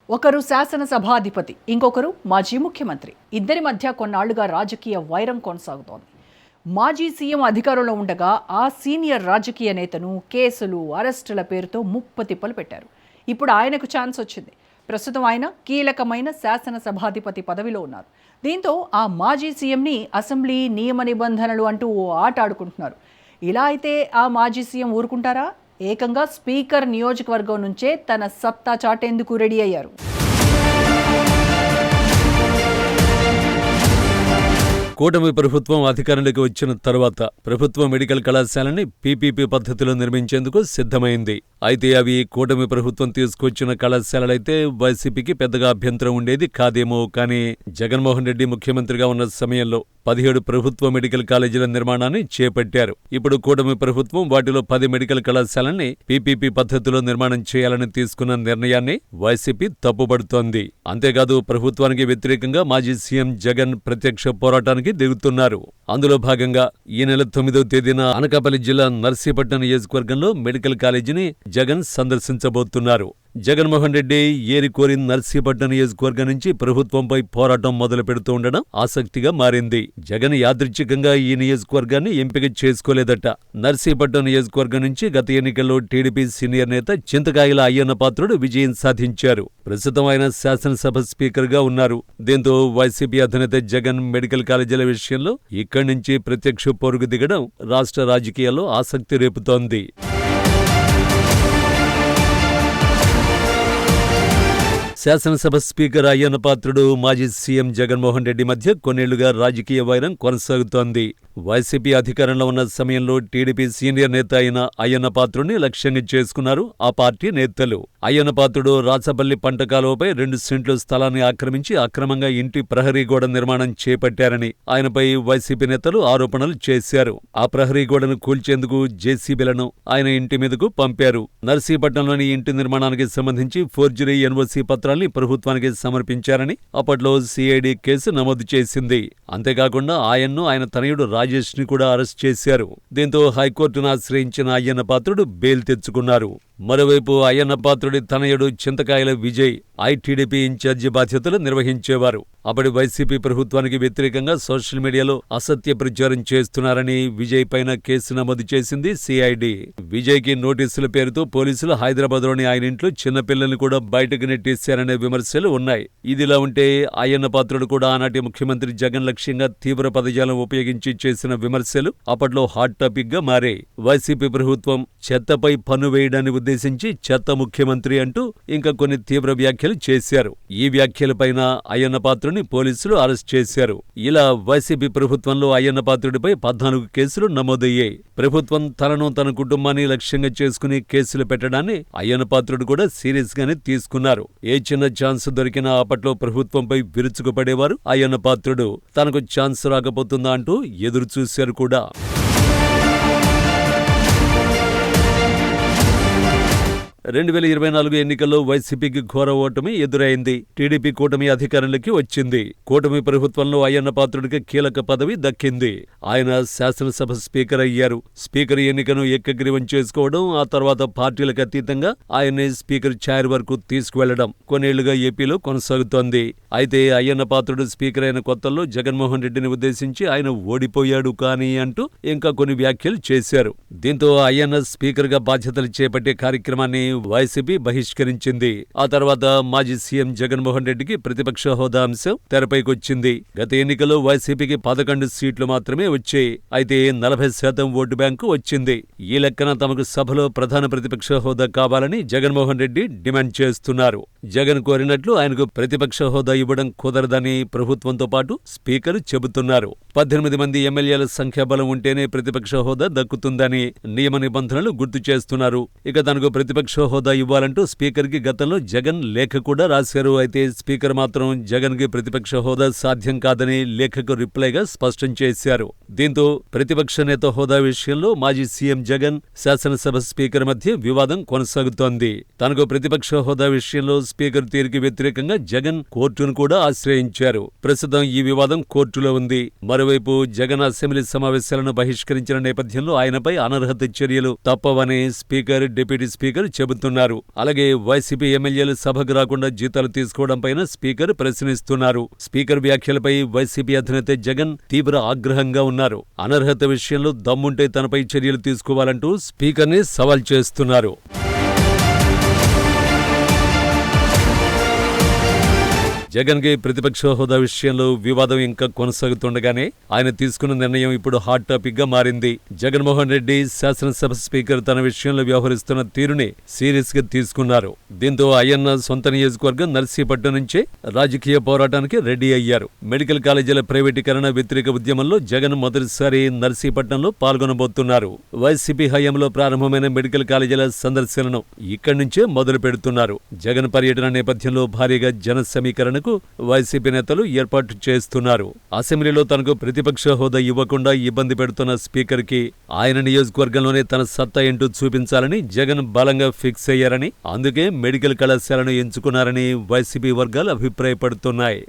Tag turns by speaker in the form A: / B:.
A: ఒకరు శాసనసభాధిపతి, ఇంకొకరు మాజీ ముఖ్యమంత్రి. ఇద్దరి మధ్య కొన్నాళ్లుగా రాజకీయ వైరం కొనసాగుతోంది. మాజీ సీఎం అధికారంలో ఉండగా ఆ సీనియర్ రాజకీయ నేతను కేసులు, అరెస్టుల పేరుతో ముప్పతిప్పలు పెట్టారు. ఇప్పుడు ఆయనకు ఛాన్స్ వచ్చింది. ప్రస్తుతం ఆయన కీలకమైన శాసనసభాధిపతి పదవిలో ఉన్నారు. దీంతో ఆ మాజీ సీఎంని అసెంబ్లీ నియమ నిబంధనలు అంటూ ఓ ఆట ఆడుకుంటున్నారు. ఇలా అయితే ఆ మాజీ సీఎం ఊరుకుంటారా? ఏకంగా స్పీకర్ నియోజకవర్గం నుంచే తన సత్తా చాటేందుకు రెడీ అయ్యారు.
B: కూటమి ప్రభుత్వం అధికారంలోకి వచ్చిన తరువాత ప్రభుత్వ మెడికల్ కళాశాలని పీపీపీ పద్ధతిలో నిర్మించేందుకు సిద్ధమైంది. అయితే అవి కూటమి ప్రభుత్వం తీసుకొచ్చిన కళాశాలలైతే వైసీపీకి పెద్దగా అభ్యంతరం ఉండేది కాదేమో. కానీ జగన్మోహన్ రెడ్డి ముఖ్యమంత్రిగా ఉన్న సమయంలో 17 ప్రభుత్వ మెడికల్ కాలేజీల నిర్మాణాన్ని చేపట్టారు. ఇప్పుడు కూటమి ప్రభుత్వం వాటిలో 10 మెడికల్ కళాశాలని పీపీపీ పద్ధతిలో నిర్మాణం చేయాలని తీసుకున్న నిర్ణయాన్ని వైసీపీ తప్పుపడుతోంది. అంతేకాదు ప్రభుత్వానికి వ్యతిరేకంగా మాజీ సీఎం జగన్ ప్రత్యక్ష పోరాటానికి దిగుతున్నారు. అందులో భాగంగా ఈ నెల 9వ తేదీన అనకాపల్లి జిల్లా నర్సీపట్నం నియోజకవర్గంలో మెడికల్ కాలేజీని జగన్ సందర్శించబోతున్నారు. జగన్మోహన్ రెడ్డి ఏరికోరి నర్సీపట్నం నియోజకవర్గం నుంచి ప్రభుత్వంపై పోరాటం మొదలు పెడుతూ ఉండడం ఆసక్తిగా మారింది. జగన్ యాదృచ్ఛికంగా ఈ నియోజకవర్గాన్ని ఎంపిక చేసుకోలేదట. నర్సీపట్నం నియోజకవర్గం నుంచి గత ఎన్నికల్లో టీడీపీ సీనియర్ నేత చింతకాయల అయ్యన్న పాత్రుడు విజయం సాధించారు. ప్రస్తుతం ఆయన శాసనసభ స్పీకర్ గా ఉన్నారు. దీంతో వైసీపీ అధినేత జగన్ మెడికల్ కాలేజీల విషయంలో ఇక్కడి నుంచి ప్రత్యక్ష పోరుకు దిగడం రాష్ట్ర రాజకీయాల్లో ఆసక్తి రేపుతోంది. శాసనసభ స్పీకర్ అయ్యన్న పాత్రుడు మాజీ సీఎం జగన్మోహన్ రెడ్డి మధ్య కొన్నేళ్లుగా రాజకీయ వైరం కొనసాగుతోంది. వైసీపీ అధికారంలో ఉన్న సమయంలో టీడీపీ సీనియర్ నేత అయిన అయ్యన్న పాత్రుడిని లక్ష్యంగా చేసుకున్నారు ఆ పార్టీ నేతలు. అయ్యన్న పాత్రుడు రాచపల్లి పంట కాలువపై 2 సెంట్లు స్థలాన్ని ఆక్రమించి అక్రమంగా ఇంటి ప్రహరీ గోడ నిర్మాణం చేపట్టారని ఆయనపై వైసీపీ నేతలు ఆరోపణలు చేశారు. ఆ ప్రహరీ గోడను కూల్చేందుకు జేసీబీలను ఆయన ఇంటి మీదకు పంపారు. నర్సీపట్నంలోని ఇంటి నిర్మాణానికి సంబంధించి ఫోర్జరీ ఎన్ఓసీ పత్రాల్ని ప్రభుత్వానికి సమర్పించారని అప్పట్లో సిఐడి కేసు నమోదు చేసింది. అంతేకాకుండా ఆయన్ను ఆయన తనయుడు రాజేష్ ని కూడా అరెస్ట్ చేశారు. దీంతో హైకోర్టును ఆశ్రయించిన అయ్యన్న పాత్రుడు బెయిల్ తెచ్చుకున్నారు. మరోవైపు అయ్యన్న పాత్రుడి తనయుడు చింతకాయల విజయ్ ఐటీడీపీ ఇన్ఛార్జి బాధ్యతలు నిర్వహించేవారు. అప్పటి వైసీపీ ప్రభుత్వానికి వ్యతిరేకంగా సోషల్ మీడియాలో అసత్య ప్రచారం చేస్తున్నారని విజయ్ పైన కేసు నమోదు చేసింది సిఐడి. విజయ్ కి నోటీసుల పేరుతో పోలీసులు హైదరాబాద్లోని ఆయన ఇంట్లో చిన్నపిల్లల్ని కూడా బయటకు నెట్టేశారనే విమర్శలు ఉన్నాయి. ఇదిలా ఉంటే అయ్యన్న పాత్రుడు కూడా ఆనాటి ముఖ్యమంత్రి జగన్ లక్ష్యంగా తీవ్ర పదజాలం ఉపయోగించి చేసిన విమర్శలు అప్పట్లో హాట్ టాపిక్ గా మారాయి. వైసీపీ ప్రభుత్వం చెత్తపై పన్ను వేయడాన్ని ఉద్దేశించి చెత్త ముఖ్యమంత్రి అంటూ ఇంకా కొన్ని తీవ్ర వ్యాఖ్యలు చేశారు. ఈ వ్యాఖ్యలపైన అయ్యన్న పాత్రుడిని పోలీసులు అరెస్ట్ చేశారు. ఇలా వైసీపీ ప్రభుత్వంలో అయ్యన్న పాత్రుడిపై 14 కేసులు నమోదయ్యాయి. ప్రభుత్వం తనను తన కుటుంబాన్ని లక్ష్యంగా చేసుకుని కేసులు పెట్టడాన్ని అయ్యన్న పాత్రుడు కూడా సీరియస్ గానే తీసుకున్నారు. ఏ చిన్న ఛాన్స్ దొరికినా అప్పట్లో ప్రభుత్వంపై విరుచుకుపడేవారు అయ్యన్న పాత్రుడు. తనకు ఛాన్స్ రాకపోతుందా అంటూ ఎదురు చూశారు కూడా. 2024 ఎన్నికల్లో వైసీపీకి ఘోర ఓటమి ఎదురైంది. టీడీపీ కూటమి అధికారంలోకి వచ్చింది. కూటమి ప్రభుత్వంలో అయ్యన్న పాత్రుడికి కీలక పదవి దక్కింది. ఆయన శాసనసభ స్పీకర్ అయ్యారు. స్పీకర్ ఎన్నికను ఏకగ్రీవం చేసుకోవడం, ఆ తర్వాత పార్టీలకు అతీతంగా ఆయన్ని స్పీకర్ చైర్ వరకు తీసుకువెళ్లడం కొన్నేళ్లుగా ఏపీలో కొనసాగుతోంది. అయితే అయ్యన్న పాత్రుడు స్పీకర్ అయిన కొత్తల్లో జగన్మోహన్ రెడ్డిని ఉద్దేశించి ఆయన ఓడిపోయాడు కానీ అంటూ ఇంకా కొన్ని వ్యాఖ్యలు చేశారు. దీంతో అయ్యన్న స్పీకర్ గా బాధ్యతలు చేపట్టే కార్యక్రమాన్ని వైసీపీ బహిష్కరించింది. ఆ తర్వాత మాజీ సీఎం జగన్మోహన్ రెడ్డికి ప్రతిపక్ష హోదా అంశం తెరపైకొచ్చింది. గత ఎన్నికల్లో వైసీపీకి 11 సీట్లు మాత్రమే వచ్చాయి. అయితే 40% ఓటు బ్యాంకు వచ్చింది. ఈ లెక్కన తమకు సభలో ప్రధాన ప్రతిపక్ష హోదా కావాలని జగన్మోహన్ రెడ్డి డిమాండ్ చేస్తున్నారు. జగన్ కోరినట్లు ఆయనకు ప్రతిపక్ష హోదా ఇవ్వడం కుదరదని ప్రభుత్వంతో పాటు స్పీకర్ చెబుతున్నారు. 18 మంది ఎమ్మెల్యేల సంఖ్యాబలం ఉంటేనే ప్రతిపక్ష హోదా దక్కుతుందని నియమ నిబంధనలు గుర్తు చేస్తున్నారు. ఇక తనకు ప్రతిపక్ష హోదా ఇవ్వాలంటూ స్పీకర్ కి గతంలో జగన్ లేఖ కూడా రాశారు. అయితే స్పీకర్ మాత్రం జగన్ కి ప్రతిపక్ష హోదా సాధ్యం కాదని లేఖకు రిప్లైగా స్పష్టం చేశారు. దీంతో ప్రతిపక్ష నేత హోదా విషయంలో మాజీ సీఎం జగన్, శాసనసభ స్పీకర్ మధ్య వివాదం కొనసాగుతోంది. తనకు ప్రతిపక్ష హోదా విషయంలో స్పీకర్ తీరుకి వ్యతిరేకంగా జగన్ కోర్టును కూడా ఆశ్రయించారు. ప్రస్తుతం ఈ వివాదం కోర్టులో ఉంది. మరోవైపు జగన్ అసెంబ్లీ సమావేశాలను బహిష్కరించిన నేపథ్యంలో ఆయనపై అనర్హత చర్యలు తప్పవని స్పీకర్, డిప్యూటీ స్పీకర్ చెబుతున్నారు. అలాగే వైసీపీ ఎమ్మెల్యేలు సభకు రాకుండా జీతాలు తీసుకోవడంపైన స్పీకర్ ప్రశ్నిస్తున్నారు. స్పీకర్ వ్యాఖ్యలపై వైసీపీ అధినేత జగన్ తీవ్ర ఆగ్రహంగా ఉన్నారు. అనర్హత విషయంలో దమ్ముంటే తనపై చర్యలు తీసుకోవాలంటూ స్పీకర్ని సవాల్ చేస్తున్నారు. జగన్ కి ప్రతిపక్ష హోదా విషయంలో వివాదం ఇంకా కొనసాగుతుండగానే ఆయన తీసుకున్న నిర్ణయం ఇప్పుడు హాట్ టాపిక్ గా మారింది. జగన్మోహన్ రెడ్డి శాసనసభ స్పీకర్ తన విషయంలో వ్యవహరిస్తున్న తీరుని సీరియస్ గా తీసుకున్నారు. దీంతో అయ్యన్న సొంత నియోజకవర్గం నర్సీపట్నం నుంచే రాజకీయ పోరాటానికి రెడీ అయ్యారు. మెడికల్ కాలేజీల ప్రైవేటీకరణ వ్యతిరేక ఉద్యమంలో జగన్ మొదటిసారి నర్సీపట్నంలో పాల్గొనబోతున్నారు. వైసీపీ హయాంలో ప్రారంభమైన మెడికల్ కాలేజీల సందర్శనను ఇక్కడి నుంచే మొదలు పెడుతున్నారు. జగన్ పర్యటన నేపథ్యంలో భారీగా జన సమీకరణ వైసీపీ నేతలు ఏర్పాటు చేస్తున్నారు. అసెంబ్లీలో తనకు ప్రతిపక్ష హోదా ఇవ్వకుండా ఇబ్బంది పెడుతున్న స్పీకర్ కి ఆయన నియోజకవర్గంలోనే తన సత్తా ఏంటో చూపించాలని జగన్ బలంగా ఫిక్స్ అయ్యారని, అందుకే మెడికల్ కళాశాలను ఎంచుకున్నారని వైసీపీ వర్గాలు అభిప్రాయపడుతున్నాయి.